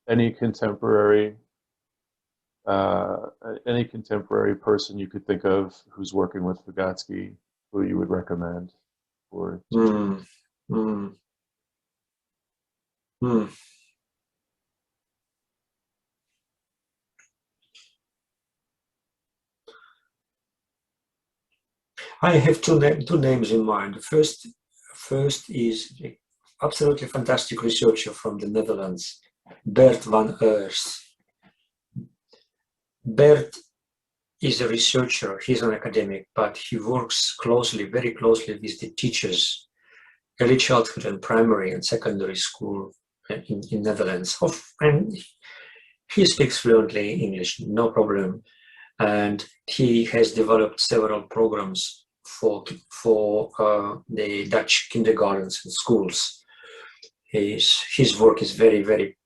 any contemporary person you could think of who's working with Vygotsky who you would recommend for teaching? Mm, mm, mm. I have two names in mind. First is a absolutely fantastic researcher from the Netherlands, Bert van Oers. Bert is a researcher, he's an academic, but he works closely, very closely with the teachers, early childhood and primary and secondary school in Netherlands. And he speaks fluently English, no problem. And he has developed several programs for the Dutch kindergartens and schools. His work is very, very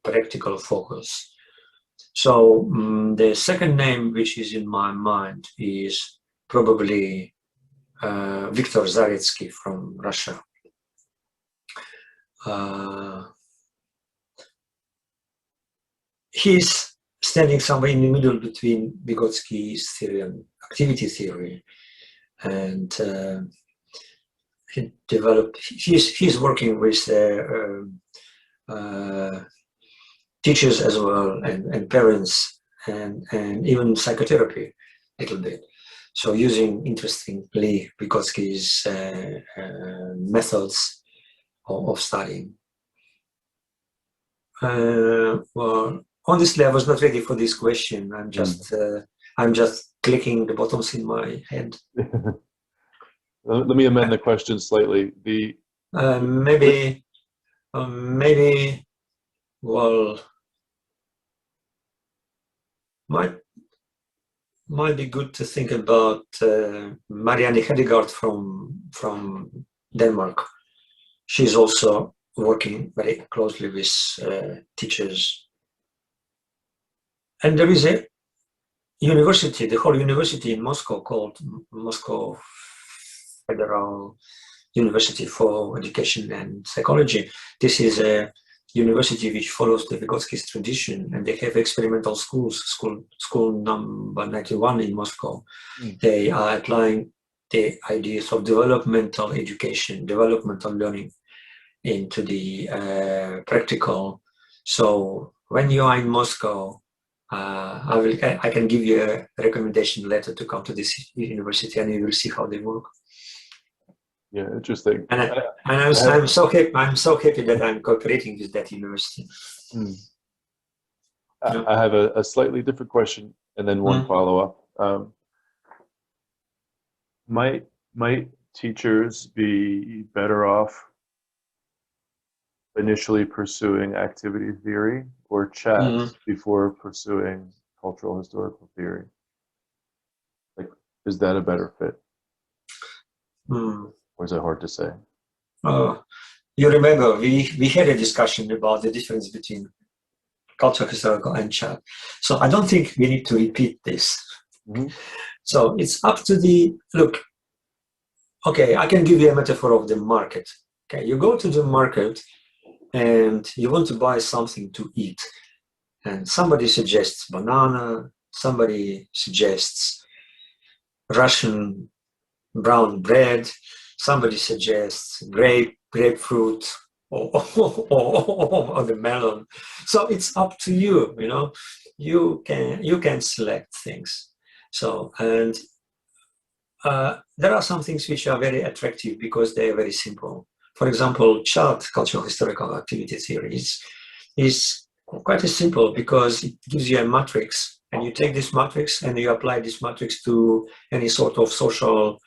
practical focus. So the second name which is in my mind is probably Viktor Zaretsky from Russia. He's standing somewhere in the middle between Vygotsky's theory and activity theory, and he's working with teachers as well, and parents, and even psychotherapy a little bit. So using, interestingly, Vygotsky's methods of studying. Well, honestly, I was not ready for this question. I'm just clicking the buttons in my head. Let me amend the question slightly. Maybe, well, might be good to think about Marianne Hedegaard from Denmark. She's also working very closely with teachers. And there is a university, the whole university in Moscow, called Moscow Federal University for Education and Psychology. This is a university which follows the Vygotsky's tradition, and they have experimental schools, school number 91 in Moscow. They are applying the ideas of developmental education, developmental learning into the practical. So when you are in Moscow, I can give you a recommendation letter to come to this university, and you will see how they work. Yeah, interesting. And I'm so happy. I'm so happy that I'm cooperating with that university. I have a slightly different question, and then one follow-up. Might teachers be better off initially pursuing activity theory or chat before pursuing cultural historical theory? Like, is that a better fit? Or is it hard to say? You remember we had a discussion about the difference between cultural historical and chat. So I don't think we need to repeat this. So it's up to look, okay, I can give you a metaphor of the market. Okay, you go to the market and you want to buy something to eat. And somebody suggests banana, somebody suggests Russian brown bread, somebody suggests grapefruit or the melon. So it's up to you, you know. You can select things. So, and there are some things which are very attractive because they are very simple. For example, chart, cultural historical activity theory, is quite simple because it gives you a matrix, and you take this matrix and you apply this matrix to any sort of social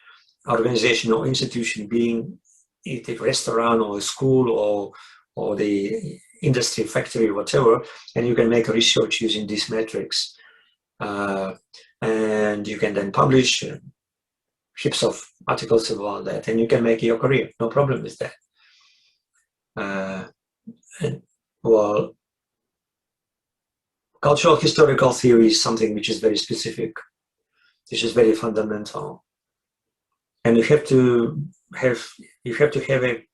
organization or institution, being it a restaurant or a school or the industry, factory, whatever, and you can make research using this matrix. And you can then publish heaps of articles about that, and you can make your career, no problem with that. Well, cultural historical theory is something which is very specific, which is very fundamental. and you have to have a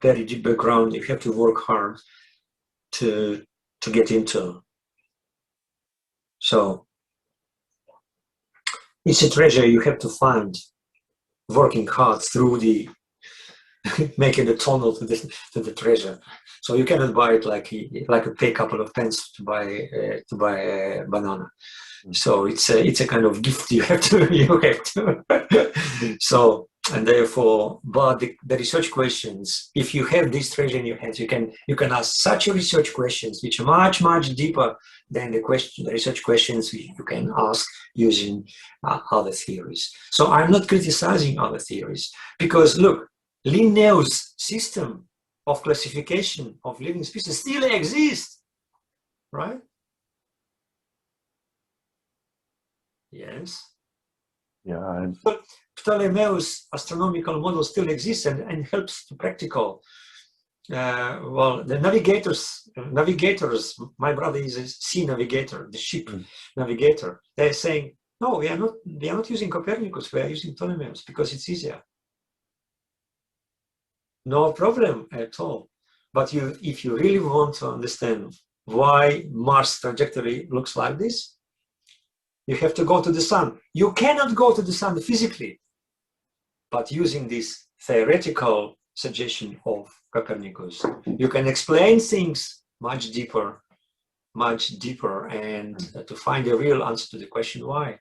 very deep background. You have to work hard to get into. So it's a treasure you have to find, working hard through the making a tunnel to the treasure. So you cannot buy it like you pay a couple of pence to buy a banana. So it's a kind of gift you have to so, and therefore, but the research questions, if you have this treasure in your hands, you can ask such research questions which are much deeper than the research questions you can ask using other theories. So I'm not criticizing other theories, because look, Linnaeus' system of classification of living species still exists, right? Yes. Yeah. Ptolemy's astronomical model still exists and helps to practical. Well, the navigators, my brother is a sea navigator, the ship navigator. They're saying, no, we are not using Copernicus, we are using Ptolemy's because it's easier. No problem at all. But if you really want to understand why Mars trajectory looks like this, you have to go to the sun. You cannot go to the sun physically, but using this theoretical suggestion of Copernicus, you can explain things much deeper, and to find a real answer to the question why.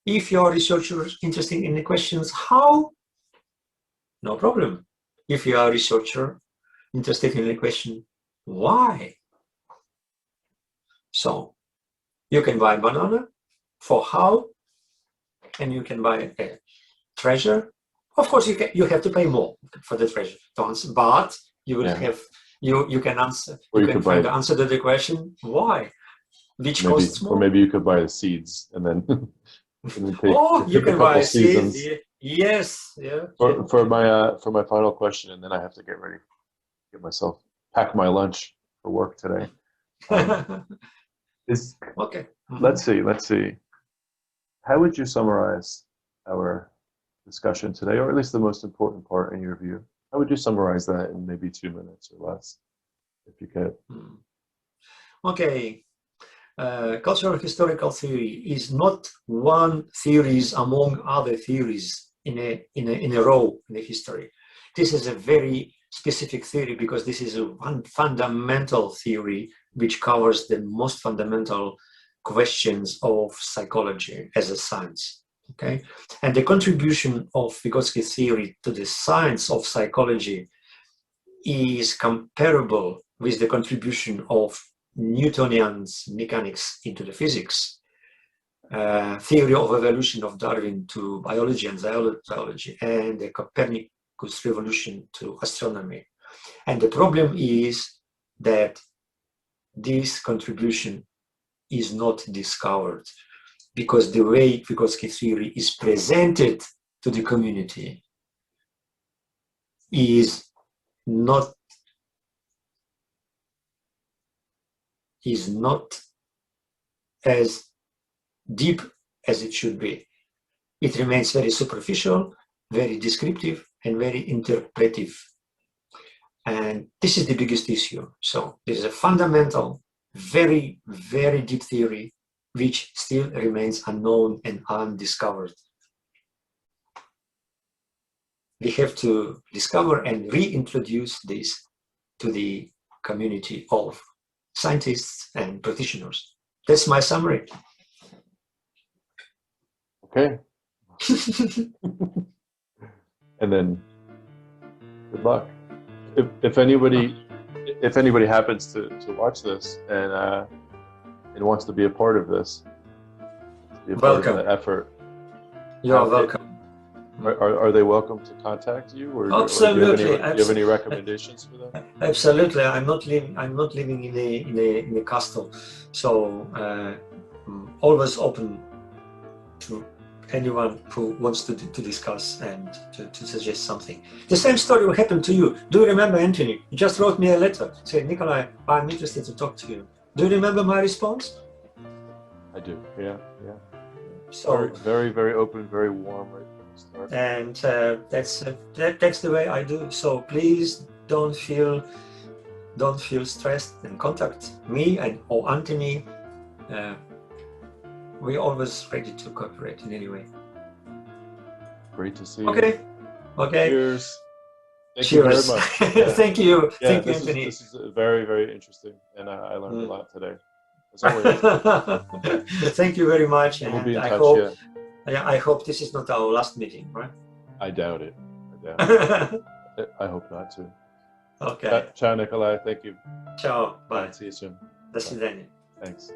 If you're a researcher interested in the questions how, no problem. If you are a researcher interested in the question why, so you can buy a banana for how, and you can buy a treasure. Of course, you have to pay more for the treasure to answer, but you will have you can answer. You can find the answer to the question why, which costs more. Or maybe you could buy the seeds and then. You can buy seeds. Yes, yeah. For my final question, and then I have to get ready, pack my lunch for work today. Okay. Let's see. How would you summarize our discussion today, or at least the most important part in your view? How would you summarize that in maybe 2 minutes or less, if you could? Okay. Cultural historical theory is not one theories among other theories in a row in the history. This is a very specific theory because this is one fundamental theory which covers the most fundamental questions of psychology as a science. Okay, and the contribution of Vygotsky theory to the science of psychology is comparable with the contribution of Newtonian's mechanics into the physics, theory of evolution of Darwin to biology and zoology, and the Copernicus revolution to astronomy. And the problem is that this contribution is not discovered because the way Vygotsky theory is presented to the community is not as deep as it should be. It remains very superficial, very descriptive, and very interpretive. And this is the biggest issue. So this is a fundamental, very deep theory which still remains unknown and undiscovered. We have to discover and reintroduce this to the community of scientists and practitioners. That's my summary. Okay. And then good luck. If anybody happens to watch this and wants to be a part of this, be a part of the effort, you're welcome. Are they welcome to contact you, or absolutely? Do you have any recommendations for them? Absolutely. I'm not living in a castle, so always open to anyone who wants to discuss and to suggest something. The same story will happen to you. Do you remember, Anthony? You just wrote me a letter saying, Nikolai, I'm interested to talk to you. Do you remember my response? I do. Yeah. So very open, very warm. Right? Start. And that's the way I do. So please don't feel stressed and contact me or Anthony. We're always ready to cooperate in any way. Great to see you. Okay. Cheers. Thank Cheers. you very much. Yeah. Thank you. Yeah, Thank you, this Anthony. is very, very interesting, and I learned a lot today. As always. Thank you very much, And we'll be in I touch. hope, I hope this is not our last meeting, right? I doubt it. I hope not too. Okay. Ciao, Nikolai. Thank you. Ciao. Bye. See you soon. До свидания. Thanks.